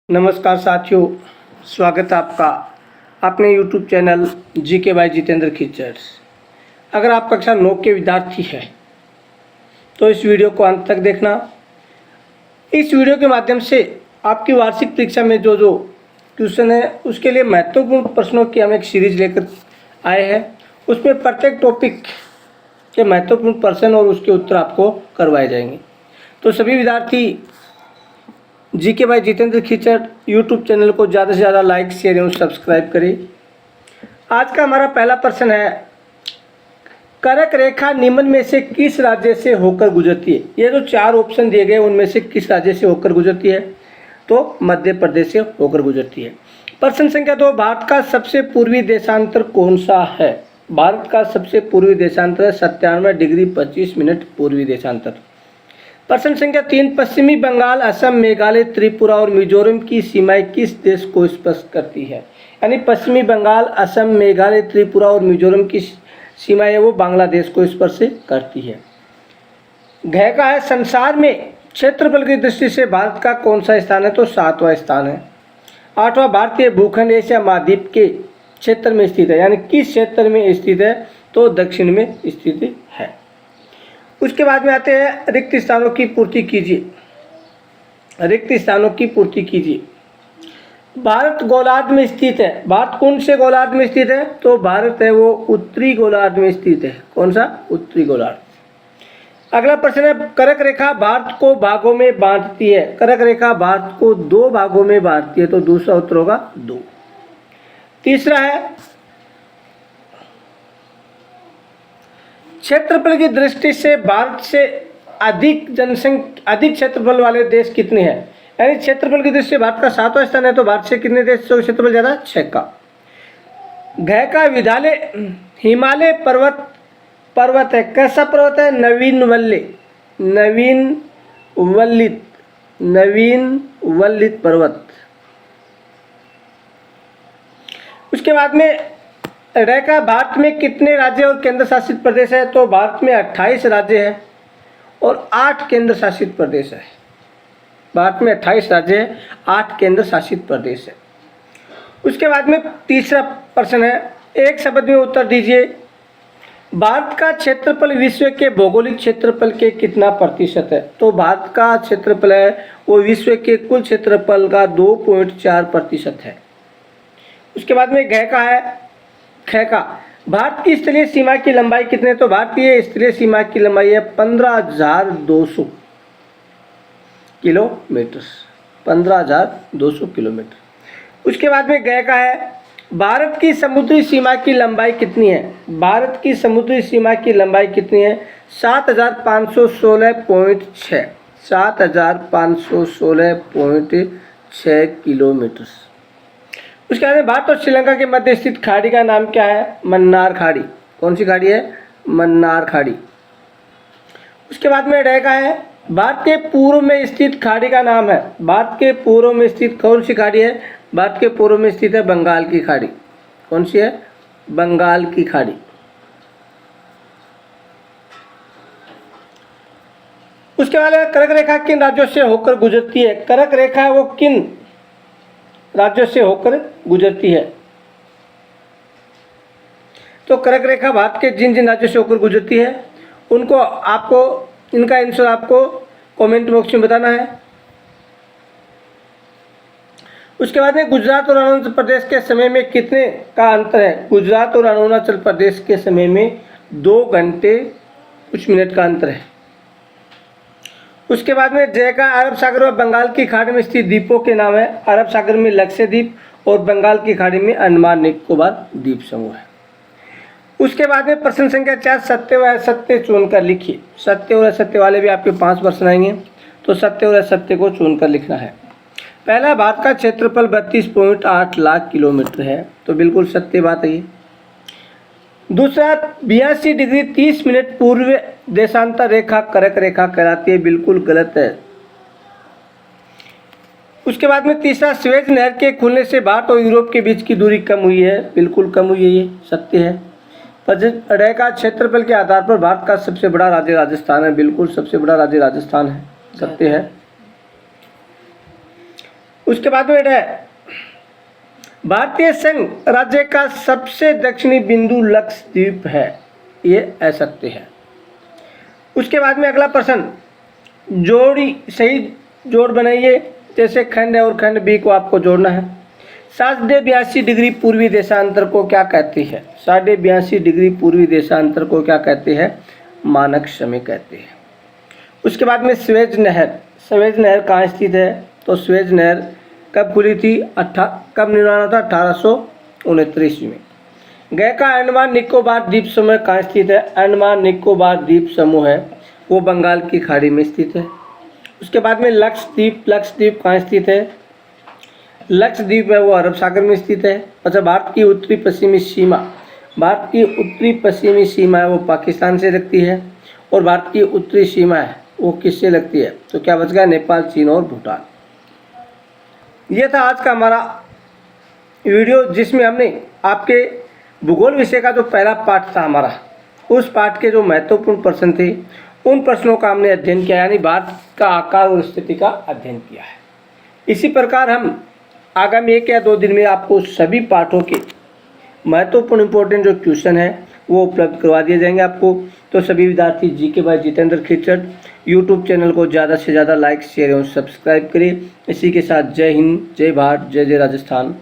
नमस्कार साथियों, स्वागत है आपका अपने YouTube channel GK by Jitendra Khichar. अगर आप कक्षा 9 के विद्यार्थी हैं तो इस वीडियो को अंत तक देखना। इस वीडियो के माध्यम से आपकी वार्षिक परीक्षा में जो जो क्वेश्चन है उसके लिए महत्वपूर्ण प्रश्नों की हम एक सीरीज लेकर आए हैं। उसमें प्रत्येक टॉपिक के महत्वपूर्ण प्रश्न और उसके उत्तर आपको करवाए जाएंगे। तो सभी विद्यार्थी GK by Jitendra Khichar YouTube channel को ज़्यादा से ज़्यादा लाइक शेयर एवं सब्सक्राइब करें। आज का हमारा पहला प्रश्न है, कर्क रेखा निम्न में से किस राज्य से होकर गुजरती है। ये जो 4 ऑप्शन दिए गए उनमें से किस राज्य से होकर गुजरती है, तो मध्य प्रदेश से होकर गुजरती है। प्रश्न संख्या 2, भारत का सबसे पूर्वी देशांतर कौन सा है। भारत का सबसे पूर्वी देशांतर 97 डिग्री 25 मिनट पूर्वी देशांतर। प्रश्न संख्या 3, पश्चिमी बंगाल, असम, मेघालय, त्रिपुरा और मिजोरम की सीमाएं किस देश को स्पर्श करती है। यानी पश्चिमी बंगाल, असम, मेघालय, त्रिपुरा और मिजोरम की सीमाएं वो बांग्लादेश को स्पर्श करती है। घ का है, संसार में क्षेत्रफल की दृष्टि से भारत का कौन सा स्थान है, तो 7वां स्थान है। 8वां, भारतीय भूखंड एशिया महाद्वीप के क्षेत्र में स्थित है। यानी किस क्षेत्र में स्थित है, तो दक्षिण में स्थित है। उसके बाद में आते हैं, रिक्त स्थानों की पूर्ति कीजिए। रिक्त स्थानों की पूर्ति कीजिए। भारत गोलार्ध में स्थित है। भारत कौन से गोलार्ध में स्थित है, तो भारत है वो उत्तरी गोलार्ध में स्थित है। कौन सा, उत्तरी गोलार्ध। अगला प्रश्न है, कर्क रेखा भारत को भागों में बांटती है। कर्क रेखा भारत को 2 भागों में बांटती है, तो दूसरा उत्तर होगा 2। तीसरा है, क्षेत्रफल की दृष्टि से भारत से अधिक क्षेत्रफल वाले देश कितने हैं। यानी क्षेत्रफल की दृष्टि से भारत का 7वां स्थान है, तो भारत से कितने देश का क्षेत्रफल ज्यादा, 6 का। घ का, हिमालय पर्वत है। कैसा पर्वत है, नवीन वल्लित पर्वत। उसके बाद में रेखा, भारत में कितने राज्य और केंद्र शासित प्रदेश है, तो भारत में 28 राज्य है और 8 केंद्र शासित प्रदेश है। भारत में 28 राज्य है, 8 केंद्र शासित प्रदेश है। उसके बाद में तीसरा प्रश्न है, एक शब्द में उत्तर दीजिए। भारत का क्षेत्रफल विश्व के भौगोलिक क्षेत्रफल के कितना प्रतिशत है, तो भारत का क्षेत्रफल है वो विश्व के कुल क्षेत्रफल का 2.4% है। उसके बाद में घ का है, ख का, भारत की स्थलीय सीमा की लंबाई कितनी है, तो भारतीय स्थलीय सीमा की लंबाई है 15,200 किलोमीटर। 15,200 किलोमीटर। उसके बाद में ग का है, भारत की समुद्री सीमा की लंबाई कितनी है। भारत की समुद्री सीमा की लंबाई कितनी है, 7,516.6 7,516.6 किलोमीटर। उसके बाद भारत और श्रीलंका के मध्य स्थित खाड़ी का नाम क्या है, मन्नार खाड़ी। कौन सी खाड़ी है, मन्नार खाड़ी। उसके बाद में ड का है, भारत के पूर्व में स्थित खाड़ी का नाम है। भारत के पूर्व में स्थित कौन सी खाड़ी है, भारत के पूर्व में स्थित है बंगाल की खाड़ी। कौन सी है, बंगाल की खाड़ी। उसके बाद कर्क रेखा किन राज्यों से होकर गुजरती है। कर्क रेखा वो किन राज्यों से होकर गुजरती है, तो कर्क रेखा भारत के जिन जिन राज्यों से होकर गुजरती है उनको आपको इनका आंसर आपको कमेंट बॉक्स में बताना है। उसके बाद में गुजरात और अरुणाचल प्रदेश के समय में कितने का अंतर है। गुजरात और अरुणाचल प्रदेश के समय में 2 घंटे कुछ मिनट का अंतर है। उसके बाद में जय का, अरब सागर और बंगाल की खाड़ी में स्थित द्वीपों के नाम है। अरब सागर में लक्षद्वीप और बंगाल की खाड़ी में अंडमान निकोबार द्वीप समूह है। उसके बाद में प्रश्न संख्या 4, सत्य व असत्य चुनकर लिखिए। सत्य और असत्य वाले भी आपके 5 प्रश्न आएंगे, तो सत्य और असत्य को चुनकर लिखना है। पहला, भारत का क्षेत्रफल 32.8 लाख किलोमीटर है, तो बिल्कुल सत्य बात है ये। दूसरा, 82 डिग्री 30 मिनट पूर्व देशांतर रेखा कर्क रेखा कहलाती है, बिल्कुल गलत है। उसके बाद में तीसरा, स्वेज नहर के खुलने से भारत और यूरोप के बीच की दूरी कम हुई है, बिल्कुल कम हुई है, ये सत्य है। रेखा क्षेत्रफल के आधार पर भारत का सबसे बड़ा राज्य राजस्थान है, बिल्कुल सबसे बड़ा राज्य राजस्थान है, सत्य है। उसके बाद में है भारतीय संघ राज्य का सबसे दक्षिणी बिंदु लक्षद्वीप है, ये कह सकते हैं। उसके बाद में अगला प्रश्न, जोड़ी सही जोड़ बनाइए। जैसे खंड है और खंड बी को आपको जोड़ना है। 82.82 डिग्री पूर्वी देशांतर को क्या कहती है? 82.82 डिग्री पूर्वी देशांतर को क्या कहते हैं? मानक समय कहते हैं। उसके बाद में स्वेज नहर, स्वेज नहर कहाँ स्थित है? तो स्वेज नहर कब खुली थी? कब निर्माण हुआ था? 1829 में। गए का अंडमान निकोबार द्वीप समूह कहाँ स्थित है? अंडमान निकोबार द्वीप समूह है वो बंगाल की खाड़ी में स्थित है। उसके बाद में लक्षद्वीप, लक्षद्वीप कहाँ स्थित है? लक्षद्वीप है वो अरब सागर में स्थित है। अच्छा, भारत की उत्तरी पश्चिमी सीमा, भारत की उत्तरी पश्चिमी सीमा है वो पाकिस्तान से लगती है, और भारत की उत्तरी सीमा है वो किससे लगती है? तो क्या बच गया? नेपाल, चीन और भूटान। ये था आज का हमारा वीडियो, जिसमें हमने आपके भूगोल विषय का जो पहला पाठ था हमारा, उस पाठ के जो महत्वपूर्ण प्रश्न थे उन प्रश्नों का हमने अध्ययन किया, यानी भारत का आकार और स्थिति का अध्ययन किया है। इसी प्रकार हम आगामी 1 या 2 दिन में आपको सभी पाठों के महत्वपूर्ण इंपॉर्टेंट जो क्वेश्चन है वो उपलब्ध करवा दिए जाएंगे आपको। तो सभी विद्यार्थी GK by Jitendra Khichar YouTube channel को ज़्यादा से ज़्यादा लाइक, शेयर एवं सब्सक्राइब करें। इसी के साथ जय हिंद, जय भारत, जय जय राजस्थान।